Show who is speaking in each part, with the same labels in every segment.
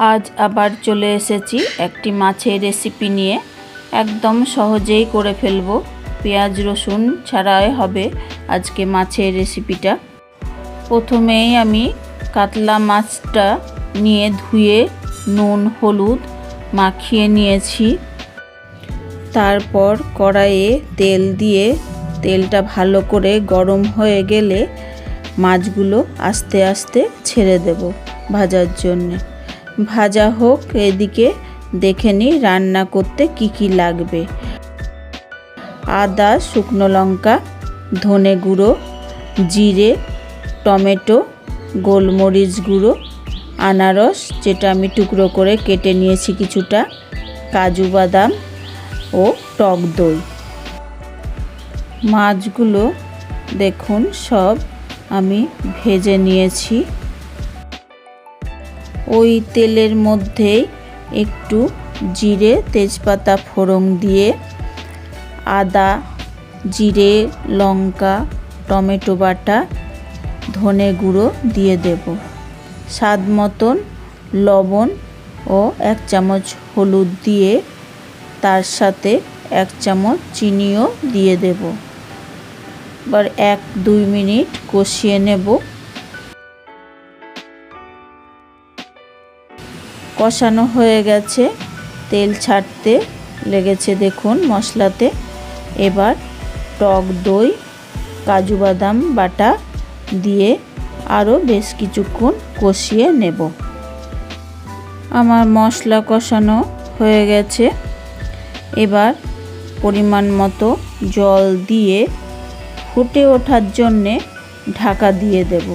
Speaker 1: আজ আবার চলে এসেছি একটি মাছের রেসিপি নিয়ে। একদম সহজেই করে ফেলবো, পেঁয়াজ রসুন ছাড়াই হবে আজকে মাছের রেসিপিটা। প্রথমেই আমি কাতলা মাছটা নিয়ে ধুয়ে নুন হলুদ মাখিয়ে নিয়েছি। তারপর কড়াইয়ে তেল দিয়ে তেলটা ভালো করে গরম হয়ে গেলে মাছগুলো আস্তে আস্তে ছেড়ে দেব ভাজার জন্য। ভাজা হোক, এদিকে দেখে নিই রান্না করতে কি কি লাগবে। আদা, শুকনো লঙ্কা, ধনে গুঁড়ো, জিরে, টমেটো, গোলমরিচ গুঁড়ো, আনারস যেটা আমি টুকরো করে কেটে নিয়েছি কিছুটা, কাজু বাদাম ও টক দই। মাছগুলো দেখুন সব আমি ভেজে নিয়েছি। ওই তেলের মধ্যেই একটু জিরে তেজপাতা ফোড়ন দিয়ে আদা, জিরে, লঙ্কা, টমেটো বাটা, ধনে গুঁড়ো দিয়ে দেব। স্বাদ মতন লবণ ও 1 চামচ হলুদ দিয়ে তার সাথে 1 চামচ চিনিও দিয়ে দেব। এবার 1-2 মিনিট কষিয়ে নেব। কষানো হয়ে গেছে, তেল ছাড়তে লেগেছে দেখুন মশলাতে। এবার টক দই, কাজু বাদাম বাটা দিয়ে আরও বেশ কিছুক্ষণ কষিয়ে নেব। আমার মশলা কষানো হয়ে গেছে। এবার পরিমাণ মতো জল দিয়ে ফুটে ওঠার জন্যে ঢাকা দিয়ে দেব।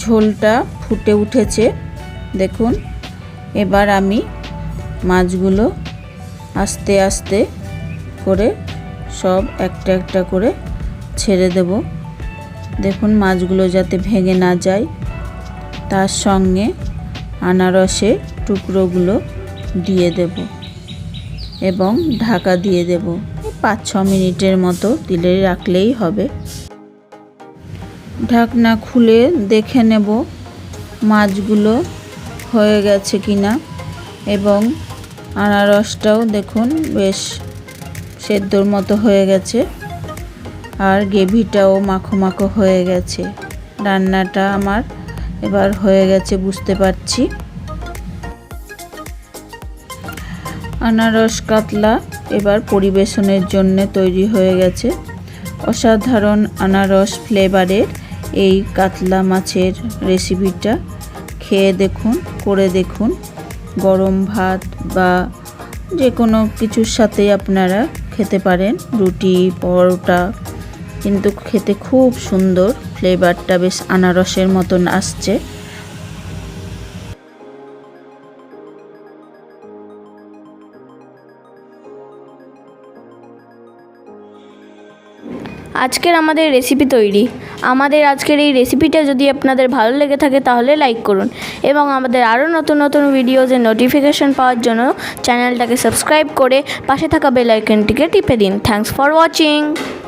Speaker 1: ঝোলটা ফুটে উঠেছে দেখুন। এবার আমি মাছগুলো আস্তে আস্তে করে সব একটা একটা করে ছেড়ে দেব। দেখুন মাছগুলো যাতে ভেঙে না যায়। তার সঙ্গে আনারসের টুকরোগুলো দিয়ে দেব এবং ঢাকা দিয়ে দেব। 5-6 মিনিটের মতো দিলে রাখলেই হবে। ঢাকনা খুলে দেখে নেব মাছগুলো হয়ে গেছে কিনা, এবং আনারসটাও দেখুন বেশ সেদ্ধর মতো হয়ে গেছে, আর গ্রেভিটাও মাখো মাখো হয়ে গেছে। রান্নাটা আমার এবার হয়ে গেছে বুঝতে পারছি। আনারস কাতলা এবার পরিবেশনের জন্য তৈরি হয়ে গেছে। অসাধারণ আনারস ফ্লেভারের এই কাতলা মাছের রেসিপিটা খেয়ে দেখুন, করে দেখুন। গরম ভাত বা যে কোনো কিছুর সাথেই আপনারা খেতে পারেন, রুটি, পরোটা, কিন্তু খেতে খুব সুন্দর। ফ্লেভারটা বেশ আনারসের মতন আসছে।
Speaker 2: আজকের আমাদের রেসিপি তৈরি। আমাদের আজকের এই রেসিপিটা যদি আপনাদের ভালো লেগে থাকে তাহলে লাইক করুন, এবং আমাদের আরও নতুন নতুন ভিডিওজের নোটিফিকেশন পাওয়ার জন্য চ্যানেলটাকে সাবস্ক্রাইব করে পাশে থাকা বেল আইকনটিকে টিপে দিন। Thanks for watching.